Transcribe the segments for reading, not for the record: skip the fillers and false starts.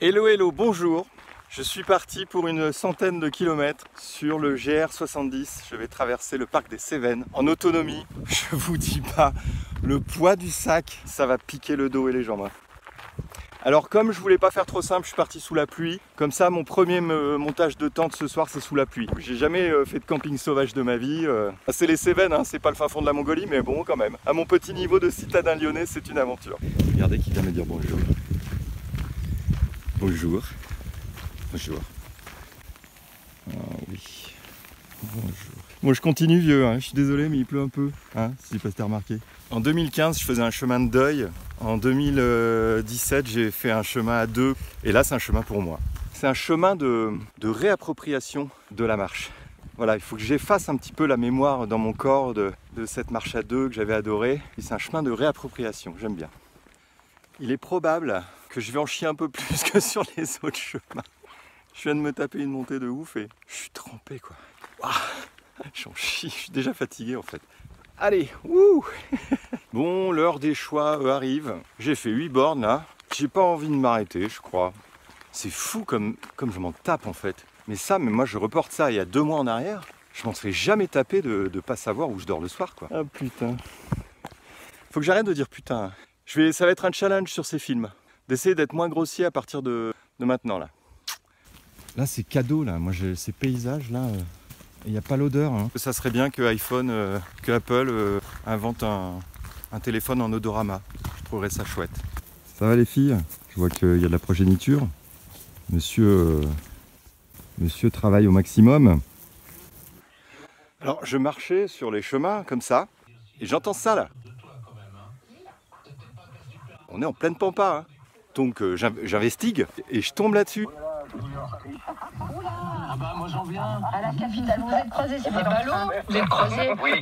Hello hello, bonjour. Je suis parti pour une centaine de kilomètres sur le GR70. Je vais traverser le parc des Cévennes en autonomie. Je vous dis pas, le poids du sac, ça va piquer le dos et les jambes. Alors comme je voulais pas faire trop simple, je suis parti sous la pluie. Comme ça, mon premier montage de tente ce soir, c'est sous la pluie. J'ai jamais fait de camping sauvage de ma vie. C'est les Cévennes, hein, c'est pas le fin fond de la Mongolie, mais bon quand même. À mon petit niveau de citadin lyonnais, c'est une aventure. Regardez qui vient me dire bonjour. Bonjour. Bonjour. Ah oui. Bonjour. Bon, je continue vieux, hein. Je suis désolé, mais il pleut un peu, hein, si je sais pas si t'as remarqué. En 2015, je faisais un chemin de deuil. En 2017, j'ai fait un chemin à deux. Et là, c'est un chemin pour moi. C'est un chemin de réappropriation de la marche. Voilà, il faut que j'efface un petit peu la mémoire dans mon corps de cette marche à deux que j'avais adorée. Et c'est un chemin de réappropriation, j'aime bien. Il est probable que je vais en chier un peu plus que sur les autres chemins. Je viens de me taper une montée de ouf et je suis trempé quoi. Waouh, j'en chie, je suis déjà fatigué en fait. Allez, wouh. Bon, l'heure des choix arrive. J'ai fait 8 bornes là. J'ai pas envie de m'arrêter, je crois. C'est fou comme je m'en tape en fait. Mais moi je reporte ça il y a 2 mois en arrière. Je m'en serais jamais tapé de pas savoir où je dors le soir quoi. Ah putain. Faut que j'arrête de dire putain. Ça va être un challenge sur ces films. D'essayer d'être moins grossier à partir de maintenant là. Là c'est cadeau là, moi j'ai ces paysages là, il n'y a pas l'odeur. Hein. Ça serait bien que Apple invente un téléphone en odorama. Je trouverais ça chouette. Ça va les filles? Je vois qu'il y a de la progéniture. Monsieur travaille au maximum. Alors je marchais sur les chemins comme ça et j'entends ça là. On est en pleine pampa, hein. Donc j'investigue et je tombe là-dessus. Ah bah moi j'en viens. À la capitale, vous êtes croisés, c'est pas ballon. Vous êtes croisés? Oui.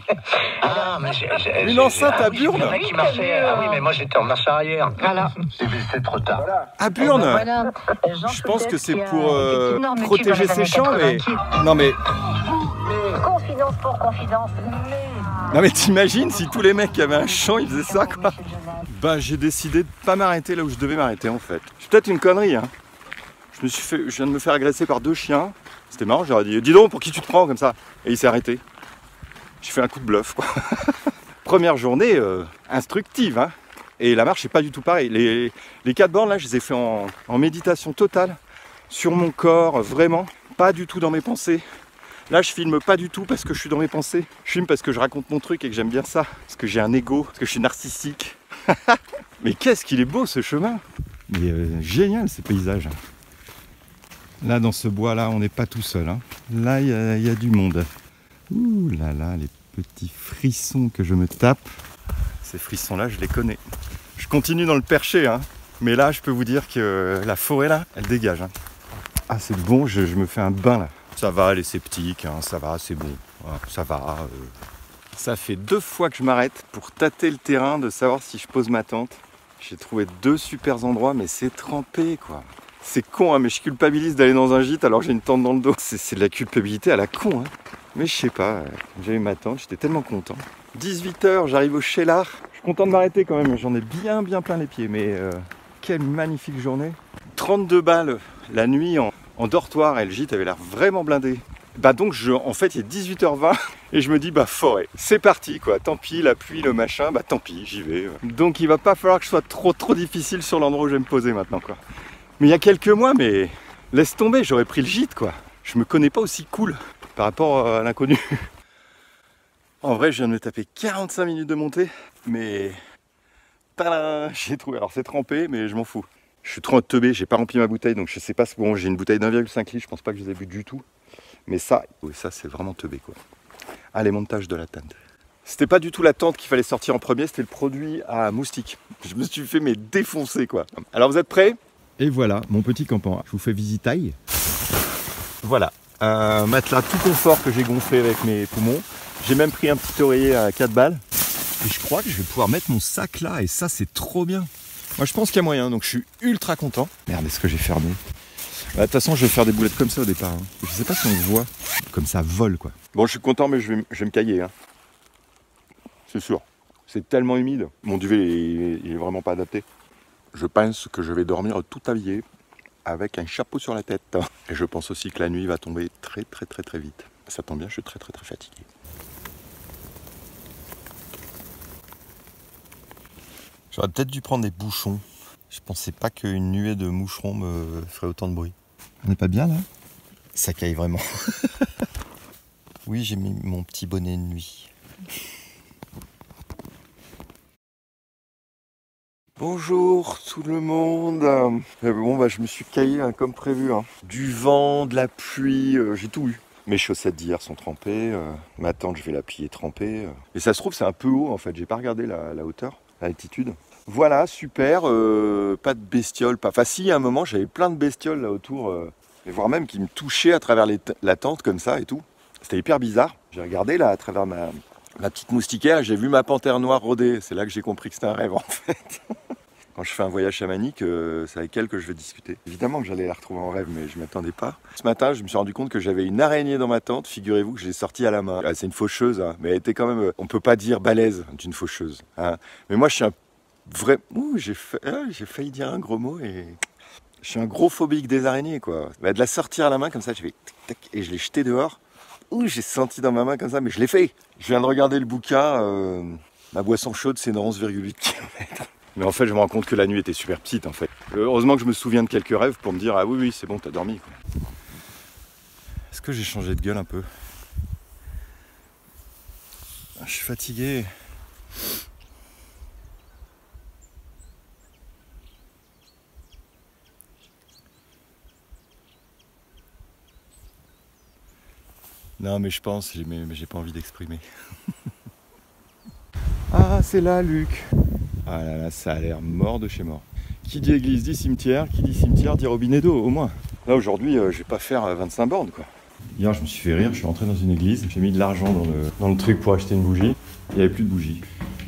Ah mais j'ai Une enceinte à Burne. Le mec qui marchait. Ah oui mais moi j'étais en marche arrière. Voilà. C'était trop tard. À Burne. Voilà. Je pense que c'est pour protéger ses champs, mais non mais Confidence pour confidence. non mais t'imagines si tous les mecs qui avaient un champ ils faisaient ça quoi. Bah j'ai décidé de pas m'arrêter là où je devais m'arrêter en fait. C'est peut-être une connerie hein. Je viens de me faire agresser par 2 chiens. C'était marrant, j'aurais dit dis donc pour qui tu te prends comme ça. Et il s'est arrêté. J'ai fait un coup de bluff quoi. Première journée instructive hein. Et la marche est pas du tout pareil. Les 4 bornes là je les ai fait en méditation totale. Sur mon corps, vraiment. Pas du tout dans mes pensées. Là je filme pas du tout parce que je suis dans mes pensées. Je filme parce que je raconte mon truc et que j'aime bien ça. Parce que j'ai un ego, parce que je suis narcissique. Mais qu'est-ce qu'il est beau ce chemin. Mais génial ces paysages. Là dans ce bois là on n'est pas tout seul hein. Là il y a du monde. Ouh là là, les petits frissons que je me tape. Ces frissons là je les connais. Je continue dans le Perché hein. Mais là je peux vous dire que la forêt là elle dégage hein. Ah c'est bon, je me fais un bain là. Ça va les sceptiques hein, ça va c'est bon. Voilà, ça va. Ça fait 2 fois que je m'arrête pour tâter le terrain, de savoir si je pose ma tente. J'ai trouvé 2 super endroits mais c'est trempé quoi. C'est con, hein, mais je culpabilise d'aller dans un gîte alors que j'ai une tente dans le dos. C'est de la culpabilité à la con. Hein. Mais je sais pas, j'ai eu ma tente, j'étais tellement content. 18 h, j'arrive au Cheylard. Je suis content de m'arrêter quand même, j'en ai bien plein les pieds. Mais quelle magnifique journée. 32 balles la nuit en dortoir et le gîte avait l'air vraiment blindé. Bah donc en fait il est 18 h 20 et je me dis bah forêt, c'est parti quoi, tant pis la pluie, le machin, bah tant pis j'y vais. Donc il va pas falloir que je sois trop difficile sur l'endroit où je vais me poser maintenant quoi. Mais il y a quelques mois, mais laisse tomber, j'aurais pris le gîte quoi. Je me connais pas aussi cool par rapport à l'inconnu. En vrai, je viens de me taper 45 minutes de montée, mais tadam, j'ai trouvé. Alors c'est trempé, mais je m'en fous. Je suis trop teubé, j'ai pas rempli ma bouteille, donc je sais pas. Bon, j'ai une bouteille d'1,5 litre, je pense pas que je les ai bu du tout. Mais ça, oui, ça c'est vraiment teubé quoi. Allez, montage de la tente. C'était pas du tout la tente qu'il fallait sortir en premier, c'était le produit à moustiques. Je me suis fait défoncer quoi. Alors vous êtes prêts ? Et voilà, mon petit campement. Je vous fais visitaille. Voilà, un matelas tout confort que j'ai gonflé avec mes poumons. J'ai même pris un petit oreiller à 4 balles. Et je crois que je vais pouvoir mettre mon sac là. Et ça, c'est trop bien. Moi, je pense qu'il y a moyen. Donc, je suis ultra content. Merde, est-ce que j'ai fermé ? De toute façon, je vais faire des boulettes comme ça au départ. Hein. Je sais pas si on le voit. Comme ça vole, quoi. Bon, je suis content, mais je vais me cailler. Hein. C'est sûr. C'est tellement humide. Mon duvet, il est vraiment pas adapté. Je pense que je vais dormir tout habillé. avec un chapeau sur la tête. Et je pense aussi que la nuit va tomber très vite. Ça tombe bien, je suis très fatigué. J'aurais peut-être dû prendre des bouchons. Je pensais pas qu'une nuée de moucherons me ferait autant de bruit. On n'est pas bien là? Ça caille vraiment. Oui, j'ai mis mon petit bonnet de nuit. Bonjour tout le monde. Bon bah je me suis caillé comme prévu. Du vent, de la pluie, j'ai tout eu. Mes chaussettes d'hier sont trempées, ma tente je vais la plier trempée. Et ça se trouve c'est un peu haut en fait, j'ai pas regardé la hauteur, l'altitude. Voilà, super, pas de bestioles, enfin si à un moment j'avais plein de bestioles là autour, et voire même qui me touchaient à travers la tente comme ça et tout. C'était hyper bizarre. J'ai regardé là à travers ma petite moustiquaire et j'ai vu ma panthère noire rôder. C'est là que j'ai compris que c'était un rêve en fait. Quand je fais un voyage chamanique, c'est avec elle que je vais discuter. Évidemment que j'allais la retrouver en rêve, mais je ne m'attendais pas. Ce matin, je me suis rendu compte que j'avais une araignée dans ma tente. Figurez-vous que je l'ai sortie à la main. Ah, c'est une faucheuse, mais elle était quand même, on ne peut pas dire balèze d'une faucheuse. Mais moi, je suis un vrai... Ouh, j'ai failli dire un gros mot et... Je suis un gros phobique des araignées, quoi. De la sortir à la main, comme ça, je fais tac, tac, et je l'ai jetée dehors. Ouh, j'ai senti dans ma main comme ça, mais je l'ai fait. Je viens de regarder le bouquin. Ma boisson chaude, c'est 11,8 km. Mais en fait, je me rends compte que la nuit était super petite, en fait. Heureusement que je me souviens de quelques rêves pour me dire « Ah oui, c'est bon, t'as dormi. » Est-ce que j'ai changé de gueule un peu? Je suis fatigué. Non, mais je pense, mais j'ai pas envie d'exprimer. Ah, c'est là, Luc. Ah là là, ça a l'air mort de chez mort. Qui dit église dit cimetière, qui dit cimetière dit robinet d'eau, au moins. Là, aujourd'hui, je vais pas faire 25 bornes, quoi. Hier, je me suis fait rire, je suis rentré dans une église, j'ai mis de l'argent dans le truc pour acheter une bougie. Il n'y avait plus de bougie.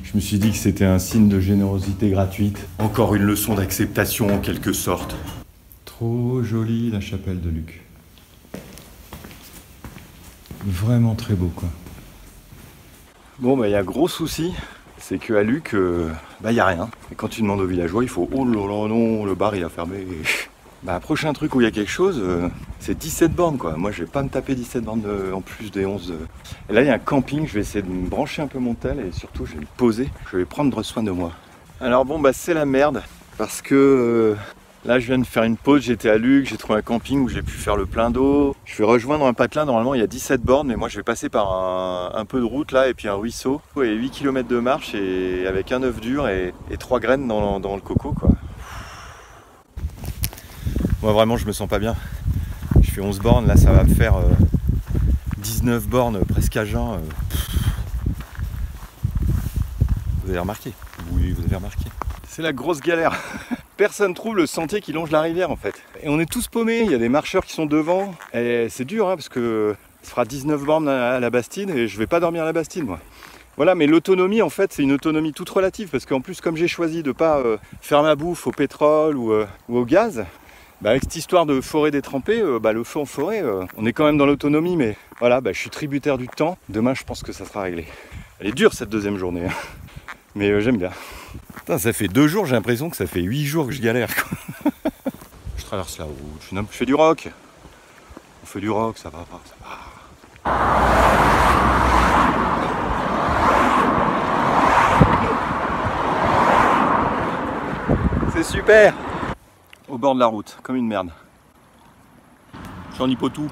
Je me suis dit que c'était un signe de générosité gratuite. Encore une leçon d'acceptation, en quelque sorte. Trop jolie, la chapelle de Luc. Vraiment très beau, quoi. Bon, bah, il y a un gros souci. C'est qu'à Luc, il n'y a rien. Et quand tu demandes aux villageois, il faut « Oh là là, non, le bar il a fermé. » Prochain truc où il y a quelque chose, c'est 17 bornes, quoi. Moi, je vais pas me taper 17 bornes en plus des 11. Et là, il y a un camping, je vais essayer de me brancher un peu mon tel et surtout, je vais me poser. Je vais prendre soin de moi. Alors bon, c'est la merde parce que là, je viens de faire une pause, j'étais à Luc, j'ai trouvé un camping où j'ai pu faire le plein d'eau. Je vais rejoindre un patelin, normalement il y a 17 bornes, mais moi je vais passer par un peu de route là, et puis un ruisseau. Et 8 km de marche, et avec un œuf dur et 3 graines dans le coco, quoi. Moi vraiment, je me sens pas bien. Je fais 11 bornes, là ça va me faire 19 bornes, presque à jeun. Vous avez remarqué? Oui, vous avez remarqué. C'est la grosse galère. Personne trouve le sentier qui longe la rivière en fait. Et on est tous paumés, il y a des marcheurs qui sont devant. Et c'est dur parce que ça fera 19 bornes à la Bastide et je vais pas dormir à la Bastide moi. Voilà, mais l'autonomie en fait c'est une autonomie toute relative parce qu'en plus comme j'ai choisi de pas faire ma bouffe au pétrole ou au gaz, avec cette histoire de forêt détrempée, le feu en forêt, on est quand même dans l'autonomie, mais voilà, je suis tributaire du temps. Demain je pense que ça sera réglé. Elle est dure cette deuxième journée, mais j'aime bien. Putain, ça fait 2 jours, j'ai l'impression que ça fait 8 jours que je galère, quoi. Je traverse la route, je fais du rock. On fait du rock, ça va. C'est super. Au bord de la route, comme une merde. Je suis en Hipotou.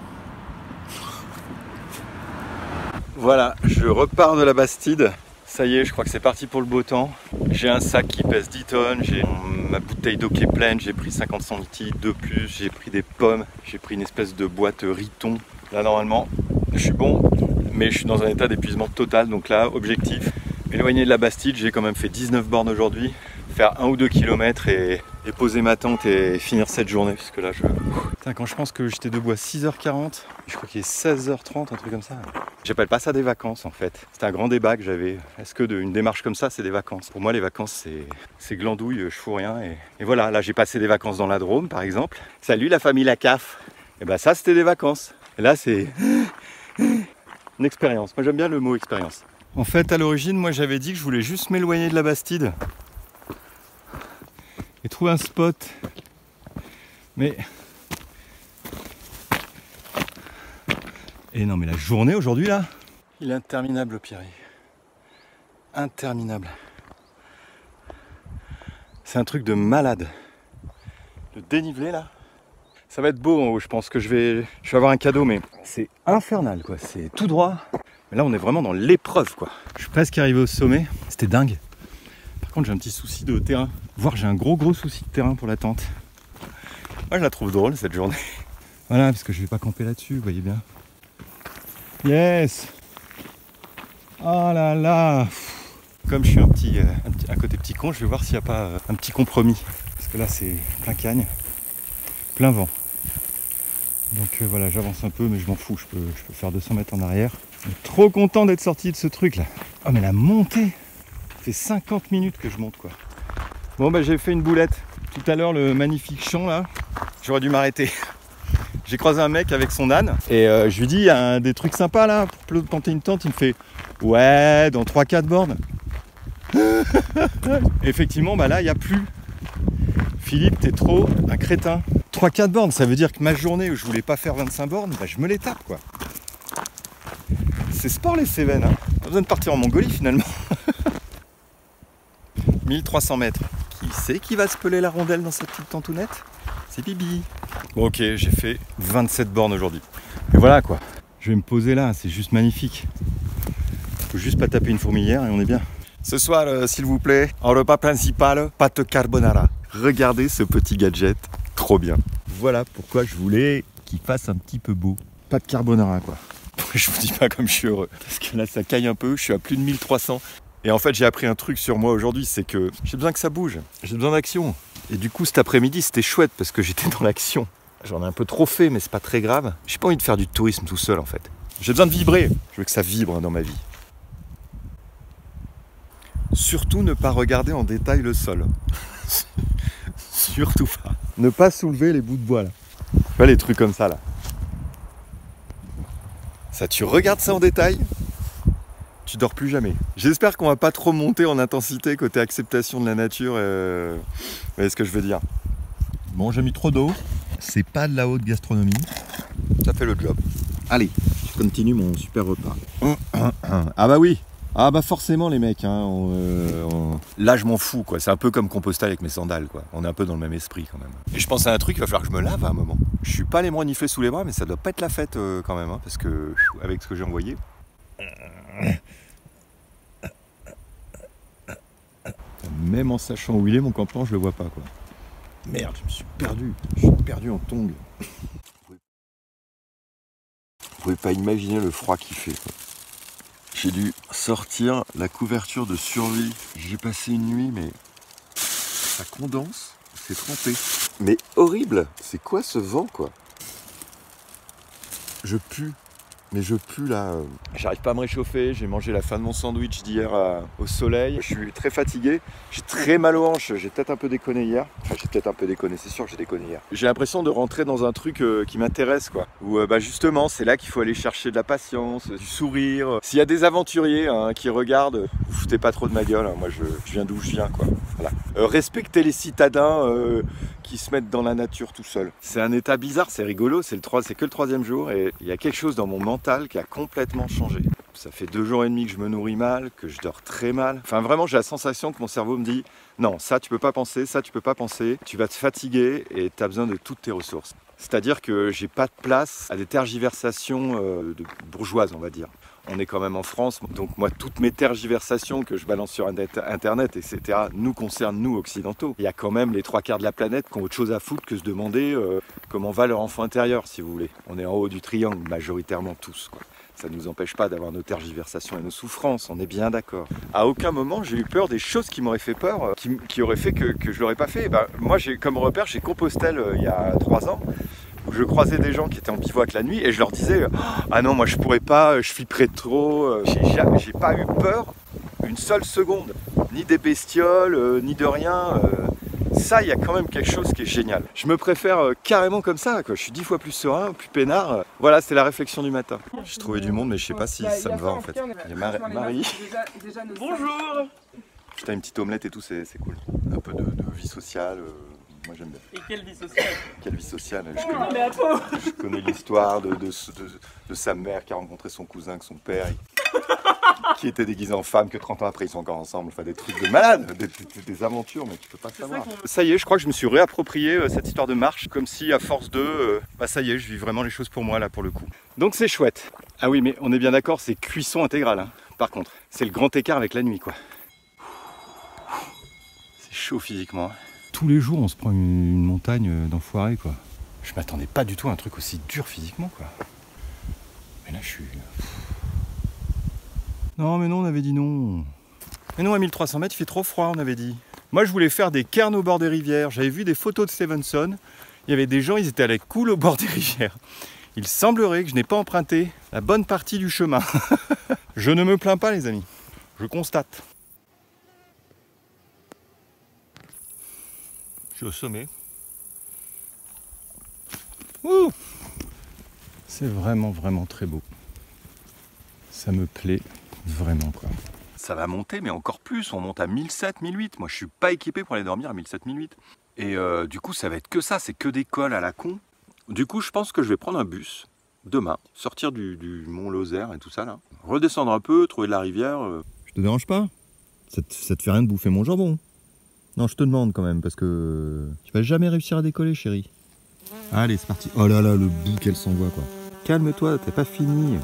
Voilà, je repars de la Bastide. Ça y est, je crois que c'est parti pour le beau temps. J'ai un sac qui pèse 10 tonnes, j'ai ma bouteille d'eau qui est pleine, j'ai pris 50 centilitres de plus, j'ai pris des pommes, j'ai pris une espèce de boîte Riton. Là, normalement, je suis bon, mais je suis dans un état d'épuisement total. Donc là, objectif, m'éloigner de la Bastide. J'ai quand même fait 19 bornes aujourd'hui. Faire 1 ou 2 km et poser ma tente et finir cette journée. Parce que là, Putain, quand je pense que j'étais debout à 6h40, je crois qu'il est 16h30, un truc comme ça. J'appelle pas ça des vacances en fait. C'était un grand débat que j'avais. Est-ce que une démarche comme ça, c'est des vacances? Pour moi, les vacances, c'est glandouille, je fous rien. Et voilà, là, j'ai passé des vacances dans la Drôme, par exemple. Salut la famille Lacaf. Et ça, c'était des vacances. Et là, c'est une expérience. Moi, j'aime bien le mot expérience. En fait, à l'origine, moi, j'avais dit que je voulais juste m'éloigner de la Bastide et trouver un spot Mais... Et non mais la journée aujourd'hui là, il est interminable Pierre. Interminable. C'est un truc de malade. Le dénivelé là, ça va être beau en haut. Je pense que je vais avoir un cadeau, mais c'est infernal quoi. C'est tout droit. Mais là on est vraiment dans l'épreuve quoi. Je suis presque arrivé au sommet. C'était dingue. Par contre j'ai un petit souci de terrain. Voire j'ai un gros souci de terrain pour la tente. Moi je la trouve drôle cette journée. Voilà, parce que je vais pas camper là-dessus, vous voyez bien. Yes. Oh là là. Comme je suis un côté petit con, je vais voir s'il n'y a pas un petit compromis. Parce que là c'est plein cagne, plein vent. Donc voilà, j'avance un peu mais je m'en fous, je peux faire 200 mètres en arrière. Je suis trop content d'être sorti de ce truc là. Oh mais la montée, ça fait 50 minutes que je monte quoi. Bon bah j'ai fait une boulette. Tout à l'heure le magnifique champ là, j'aurais dû m'arrêter. J'ai croisé un mec avec son âne et je lui dis il y a des trucs sympas là pour planter une tente. Il me fait ouais dans 3-4 bornes. Effectivement bah là il n'y a plus. Philippe t'es trop un crétin. 3-4 bornes ça veut dire que ma journée où je voulais pas faire 25 bornes, bah je me les tape quoi. C'est sport les Cévennes hein. Pas besoin de partir en Mongolie finalement. 1300 mètres. Qui c'est qui va se peler la rondelle dans cette petite tentounette? C'est Bibi. Bon ok, j'ai fait 27 bornes aujourd'hui. Et voilà quoi. Je vais me poser là, c'est juste magnifique. Faut juste pas taper une fourmilière et on est bien. Ce soir, s'il vous plaît, en repas principal, pâte carbonara. Regardez ce petit gadget, trop bien. Voilà pourquoi je voulais qu'il fasse un petit peu beau. Pâte carbonara quoi. Je vous dis pas comme je suis heureux. Parce que là ça caille un peu, je suis à plus de 1300. Et en fait j'ai appris un truc sur moi aujourd'hui, c'est que j'ai besoin que ça bouge. J'ai besoin d'action. Et du coup cet après-midi c'était chouette parce que j'étais dans l'action. J'en ai un peu trop fait mais c'est pas très grave. J'ai pas envie de faire du tourisme tout seul en fait. J'ai besoin de vibrer. Je veux que ça vibre dans ma vie. Surtout ne pas regarder en détail le sol. Surtout pas. Ne pas soulever les bouts de bois là. Pas les trucs comme ça là. Ça tu regardes ça en détail, tu dors plus jamais. J'espère qu'on va pas trop monter en intensité côté acceptation de la nature. Vous voyez ce que je veux dire. Bon, j'ai mis trop d'eau. C'est pas de la haute gastronomie. Ça fait le job. Allez, je continue mon super repas. Ah bah oui. Ah bah forcément les mecs. Hein, là je m'en fous quoi. C'est un peu comme Compostelle avec mes sandales quoi. On est un peu dans le même esprit quand même. Et je pense à un truc, il va falloir que je me lave à un moment. Je suis pas les bras reniflés sous les bras, mais ça doit pas être la fête quand même. Hein, parce que avec ce que j'ai envoyé. Même en sachant où il est mon campement, je le vois pas quoi. Merde, je me suis perdu. Je suis perdu en tongs. Vous pouvez pas imaginer le froid qu'il fait quoi. J'ai dû sortir la couverture de survie. J'ai passé une nuit mais ça condense, c'est trempé. Mais horrible. C'est quoi ce vent quoi? Je pue. Mais je pue là. J'arrive pas à me réchauffer, j'ai mangé la fin de mon sandwich d'hier au soleil. Je suis très fatigué, j'ai très mal aux hanches, j'ai peut-être un peu déconné hier. Enfin j'ai peut-être un peu déconné, c'est sûr que j'ai déconné hier. J'ai l'impression de rentrer dans un truc qui m'intéresse quoi. Où bah justement c'est là qu'il faut aller chercher de la patience, du sourire. S'il y a des aventuriers qui regardent, vous foutez pas trop de ma gueule, hein. Moi je viens d'où je viens quoi. Voilà. Respectez les citadins qui se mettent dans la nature tout seuls. C'est un état bizarre, c'est rigolo, c'est que le 3e jour et il y a quelque chose dans mon mental qui a complètement changé. Ça fait 2 jours et demi que je me nourris mal, que je dors très mal. Enfin vraiment j'ai la sensation que mon cerveau me dit non, ça tu peux pas penser, ça tu peux pas penser, tu vas te fatiguer et tu as besoin de toutes tes ressources. C'est-à-dire que j'ai pas de place à des tergiversations de bourgeoises on va dire. On est quand même en France, donc moi toutes mes tergiversations que je balance sur internet, etc. nous concernent nous occidentaux. Il y a quand même les 3/4 de la planète qui ont autre chose à foutre que se demander comment va leur enfant intérieur si vous voulez. On est en haut du triangle majoritairement tous quoi. Ça ne nous empêche pas d'avoir nos tergiversations et nos souffrances, on est bien d'accord. À aucun moment j'ai eu peur des choses qui m'auraient fait peur, qui auraient fait que je l'aurais pas fait. Bah, moi comme repère j'ai Compostelle il y a 3 ans. Où je croisais des gens qui étaient en bivouac la nuit et je leur disais ah non moi je pourrais pas, je flipperais trop. J'ai pas eu peur une seule seconde, ni des bestioles, ni de rien. Ça il y a quand même quelque chose qui est génial. Je me préfère carrément comme ça quoi. Je suis 10 fois plus serein, plus peinard. Voilà c'est la réflexion du matin. J'ai trouvé du monde mais je sais pas si ça me va en fait. Il y a Marie. Bonjour. Putain une petite omelette et tout c'est cool. Un peu de vie sociale. Moi j'aime bien. Et quelle vie sociale? Quelle vie sociale. Non mais attends. Je connais l'histoire de sa mère qui a rencontré son cousin, que son père, qui était déguisé en femme, que 30 ans après ils sont encore ensemble. Enfin des trucs de malade, des aventures, mais tu peux pas savoir. Ça y est, je crois que je me suis réapproprié cette histoire de marche, comme si à force de... bah ça y est, je vis vraiment les choses pour moi là pour le coup. Donc c'est chouette. Ah oui, mais on est bien d'accord, c'est cuisson intégrale. Hein. Par contre, c'est le grand écart avec la nuit quoi. C'est chaud physiquement. Tous les jours on se prend une montagne d'enfoirés quoi. Je m'attendais pas du tout à un truc aussi dur physiquement quoi. Mais là je suis... Non mais non, on avait dit non. Mais non, à 1300 mètres il fait trop froid, on avait dit. Moi je voulais faire des cairns au bord des rivières. J'avais vu des photos de Stevenson. Il y avait des gens, ils étaient allés cool au bord des rivières. Il semblerait que je n'ai pas emprunté la bonne partie du chemin. Je ne me plains pas les amis. Je constate. Je suis au sommet. Ouh, c'est vraiment très beau. Ça me plaît vraiment quoi. Ça va monter mais encore plus, on monte à 1007, 1008. Moi je suis pas équipé pour aller dormir à 1007, 1008. Et du coup ça va être que ça, c'est que des cols à la con. Du coup je pense que je vais prendre un bus demain, sortir du mont Lozère et tout ça là. Redescendre un peu, trouver de la rivière. Je te dérange pas? Ça te fait rien de bouffer mon jambon? Non je te demande quand même parce que tu vas jamais réussir à décoller chérie. Allez c'est parti. Oh là là le bout qu'elle s'envoie quoi. Calme-toi, t'as pas fini.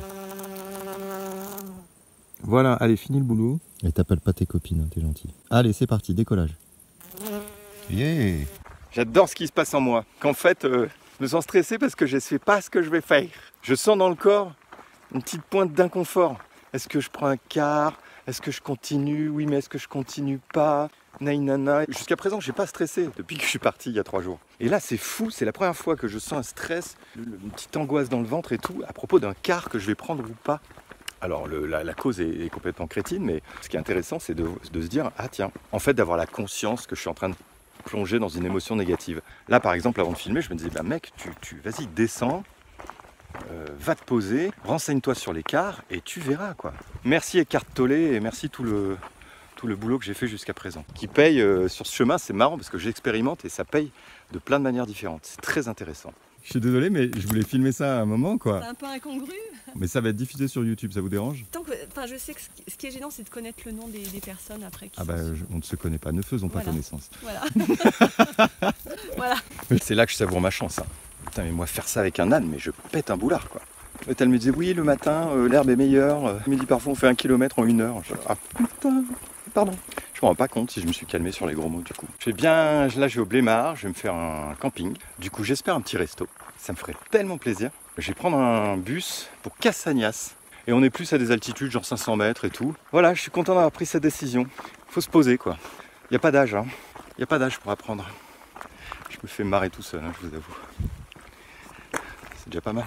Voilà, allez, finis le boulot. Et t'appelles pas tes copines, hein, t'es gentil. Allez, c'est parti, décollage. Yeah. J'adore ce qui se passe en moi. Qu'en fait, je me sens stressé parce que je ne sais pas ce que je vais faire. Je sens dans le corps une petite pointe d'inconfort. Est-ce que je prends un quart? Est-ce que je continue? Oui, mais est-ce que je continue pas? Naïnana. Jusqu'à présent, je n'ai pas stressé depuis que je suis parti il y a 3 jours. Et là, c'est fou, c'est la première fois que je sens un stress, une petite angoisse dans le ventre et tout, à propos d'un quart que je vais prendre ou pas. Alors la cause est complètement crétine, mais ce qui est intéressant, c'est de se dire, ah tiens, en fait d'avoir la conscience que je suis en train de plonger dans une émotion négative. Là par exemple, avant de filmer, je me disais, bah mec, vas-y, descends, va te poser, renseigne-toi sur l'écart et tu verras quoi. Merci Eckhart Tolle et merci tout le boulot que j'ai fait jusqu'à présent. Qui paye sur ce chemin, c'est marrant parce que j'expérimente et ça paye de plein de manières différentes. C'est très intéressant. Je suis désolé, mais je voulais filmer ça à un moment quoi. C'est un peu incongru. Mais ça va être diffusé sur YouTube, ça vous dérange? Je sais que ce qui est gênant, c'est de connaître le nom des personnes après. Qui on ne se connaît pas, ne faisons pas connaissance. Voilà. Voilà. C'est là que je savoure ma chance. Hein. Putain, mais moi faire ça avec un âne, mais je pète un boulard quoi. Et elle me disait oui, le matin, l'herbe est meilleure. Elle me dit parfois on fait 1 kilomètre en 1 heure. Ah putain, pardon. Je me rends pas compte si je me suis calmé sur les gros mots du coup. Là je vais au Blémard, je vais me faire un camping. Du coup j'espère un petit resto. Ça me ferait tellement plaisir. Je vais prendre un bus pour Cassagnas. Et on est plus à des altitudes, genre 500 mètres et tout. Voilà, je suis content d'avoir pris cette décision. Faut se poser quoi. Il n'y a pas d'âge, hein. Il n'y a pas d'âge pour apprendre. Je me fais marrer tout seul, hein, je vous avoue. C'est déjà pas mal.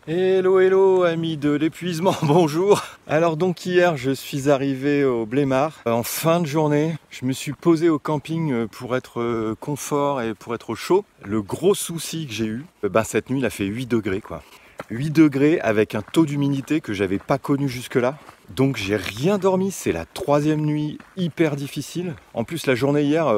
Hello hello amis de l'épuisement, bonjour. Alors donc hier je suis arrivé au Blémard en fin de journée. Je me suis posé au camping pour être confort et pour être au chaud. Le gros souci que j'ai eu, cette nuit il a fait 8 degrés quoi. 8 degrés avec un taux d'humidité que j'avais pas connu jusque là. Donc j'ai rien dormi, c'est la 3e nuit hyper difficile. En plus la journée hier,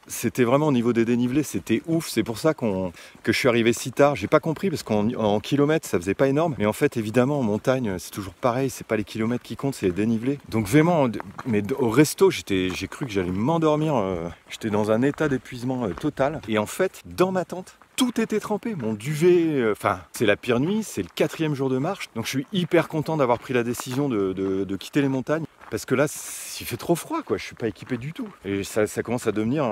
c'était vraiment au niveau des dénivelés, c'était ouf. C'est pour ça que je suis arrivé si tard. J'ai pas compris parce qu'en kilomètres ça faisait pas énorme. Mais en fait évidemment en montagne c'est toujours pareil, c'est pas les kilomètres qui comptent, c'est les dénivelés. Donc vraiment, mais au resto j'ai cru que j'allais m'endormir. J'étais dans un état d'épuisement total. Et en fait dans ma tente, tout était trempé, mon duvet, c'est la pire nuit, c'est le 4e jour de marche. Donc je suis hyper content d'avoir pris la décision de quitter les montagnes. Parce que là, il fait trop froid quoi, je suis pas équipé du tout. Et ça commence à devenir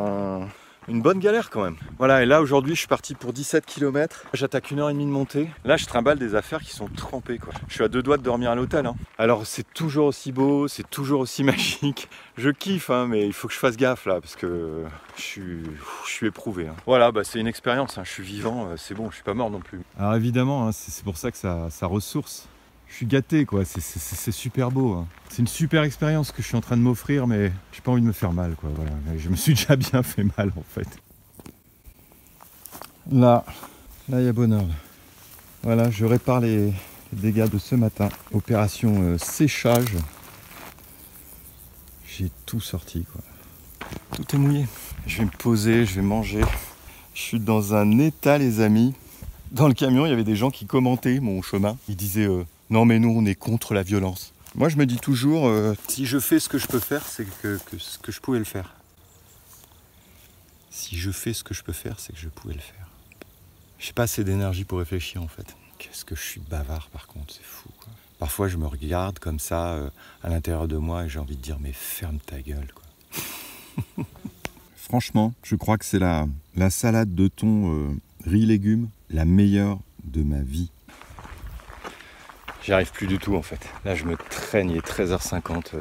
une bonne galère quand même. Voilà, et là aujourd'hui je suis parti pour 17 km. J'attaque 1h30 de montée. Là je trimballe des affaires qui sont trempées quoi. Je suis à 2 doigts de dormir à l'hôtel. Hein. Alors c'est toujours aussi beau, c'est toujours aussi magique. Je kiffe, hein, mais il faut que je fasse gaffe là parce que je suis éprouvé. Hein. Voilà, c'est une expérience, hein. Je suis vivant, c'est bon, je suis pas mort non plus. Alors évidemment, hein, c'est pour ça que ça ressource. Je suis gâté quoi, c'est super beau. Hein. C'est une super expérience que je suis en train de m'offrir, mais j'ai pas envie de me faire mal quoi. Voilà. Je me suis déjà bien fait mal en fait. Là il y a bonheur. Voilà, je répare les dégâts de ce matin. Opération séchage. J'ai tout sorti quoi. Tout est mouillé. Je vais me poser, je vais manger. Je suis dans un état, les amis. Dans le camion, il y avait des gens qui commentaient mon chemin. Ils disaient non mais nous on est contre la violence. Moi je me dis toujours si je fais ce que je peux faire, c'est que ce que je pouvais le faire. Si je fais ce que je peux faire, c'est que je pouvais le faire. J'ai pas assez d'énergie pour réfléchir en fait. Qu'est-ce que je suis bavard par contre, c'est fou quoi. Parfois je me regarde comme ça à l'intérieur de moi et j'ai envie de dire mais ferme ta gueule quoi. Franchement, je crois que c'est la salade de thon riz légumes la meilleure de ma vie. J'y arrive plus du tout en fait. Là je me traîne, il est 13h50.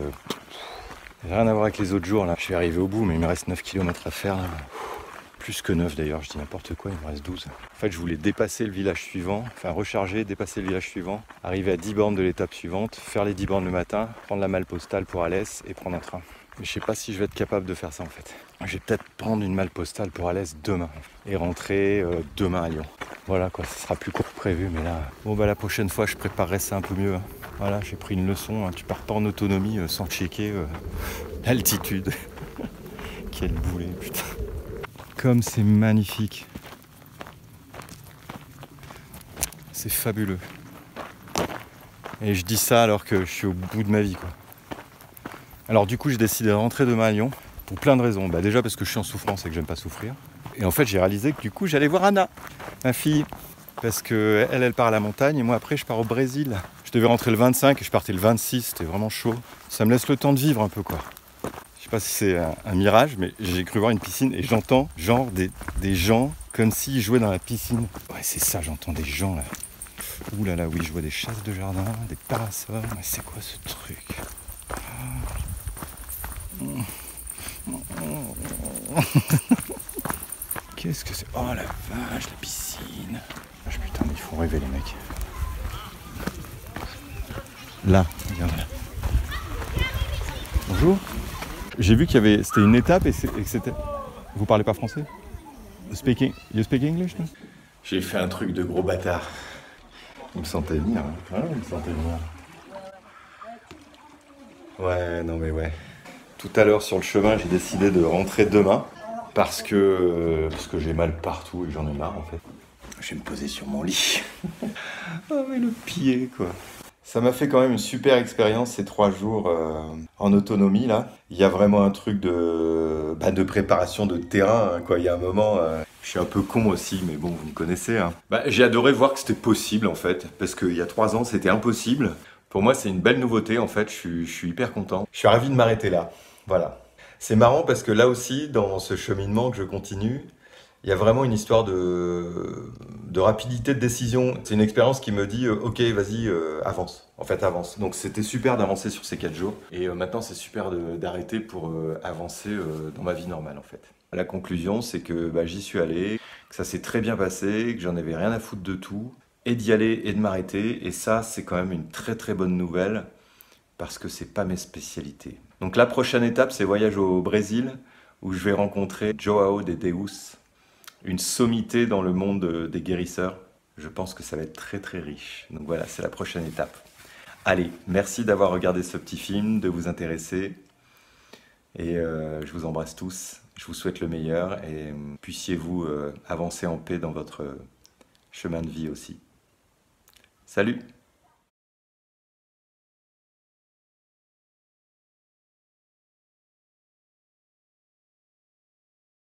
Rien à voir avec les autres jours là. Je vais arriver au bout mais il me reste 9 km à faire là. Plus que 9 d'ailleurs, je dis n'importe quoi, il me reste 12. En fait je voulais dépasser le village suivant, enfin recharger, dépasser le village suivant, arriver à 10 bornes de l'étape suivante, faire les 10 bornes le matin, prendre la malle postale pour Alès et prendre un train. Mais je sais pas si je vais être capable de faire ça en fait. Je vais peut-être prendre une malle postale pour Alès demain et rentrer demain à Lyon. Voilà quoi, ça sera plus court que prévu mais là... Bon bah la prochaine fois je préparerai ça un peu mieux. Hein. Voilà, j'ai pris une leçon, hein. Tu pars pas en autonomie sans checker l'altitude. Quel boulet putain. Comme c'est magnifique. C'est fabuleux. Et je dis ça alors que je suis au bout de ma vie quoi. Alors du coup j'ai décidé de rentrer demain à Lyon pour plein de raisons. Bah, déjà parce que je suis en souffrance et que j'aime pas souffrir. Et en fait j'ai réalisé que du coup j'allais voir Anna, ma fille. Parce que elle part à la montagne et moi après je pars au Brésil. Je devais rentrer le 25 et je partais le 26, c'était vraiment chaud. Ça me laisse le temps de vivre un peu quoi. Je sais pas si c'est un mirage, mais j'ai cru voir une piscine et j'entends genre des gens comme s'ils jouaient dans la piscine. Ouais, c'est ça, j'entends des gens là. Ouh là là, oui, je vois des chasses de jardin, des parasols. Mais c'est quoi ce truc? Qu'est-ce que c'est? Oh la vache, la piscine. Ah, putain, mais ils font rêver les mecs. Là, regarde là. Bonjour. J'ai vu qu'il y avait, c'était une étape et que c'était... Vous parlez pas français? You speak English? No? J'ai fait un truc de gros bâtard. Vous me sentez venir, hein? Ah, vous me sentez venir. Ouais, non mais ouais. Tout à l'heure sur le chemin, j'ai décidé de rentrer demain parce que j'ai mal partout et que j'en ai marre en fait. Je vais me poser sur mon lit. Oh mais le pied quoi. Ça m'a fait quand même une super expérience ces 3 jours en autonomie là. Il y a vraiment un truc de préparation de terrain hein, quoi. Il y a un moment, je suis un peu con aussi, mais bon vous me connaissez. Hein. J'ai adoré voir que c'était possible en fait, parce qu'il y a 3 ans c'était impossible. Pour moi c'est une belle nouveauté en fait, je suis hyper content. Je suis ravi de m'arrêter là, voilà. C'est marrant parce que là aussi dans ce cheminement que je continue, il y a vraiment une histoire de rapidité de décision. C'est une expérience qui me dit ok vas-y avance, en fait avance. Donc c'était super d'avancer sur ces 4 jours et maintenant c'est super d'arrêter pour avancer dans ma vie normale en fait. La conclusion c'est que j'y suis allé, que ça s'est très bien passé, que j'en avais rien à foutre de tout et d'y aller et de m'arrêter et ça c'est quand même une très très bonne nouvelle parce que c'est pas mes spécialités. Donc la prochaine étape c'est voyage au Brésil où je vais rencontrer Joao de Deus. Une sommité dans le monde des guérisseurs. Je pense que ça va être très très riche. Donc voilà, c'est la prochaine étape. Allez, merci d'avoir regardé ce petit film, de vous intéresser. Et je vous embrasse tous. Je vous souhaite le meilleur et puissiez-vous avancer en paix dans votre chemin de vie aussi. Salut!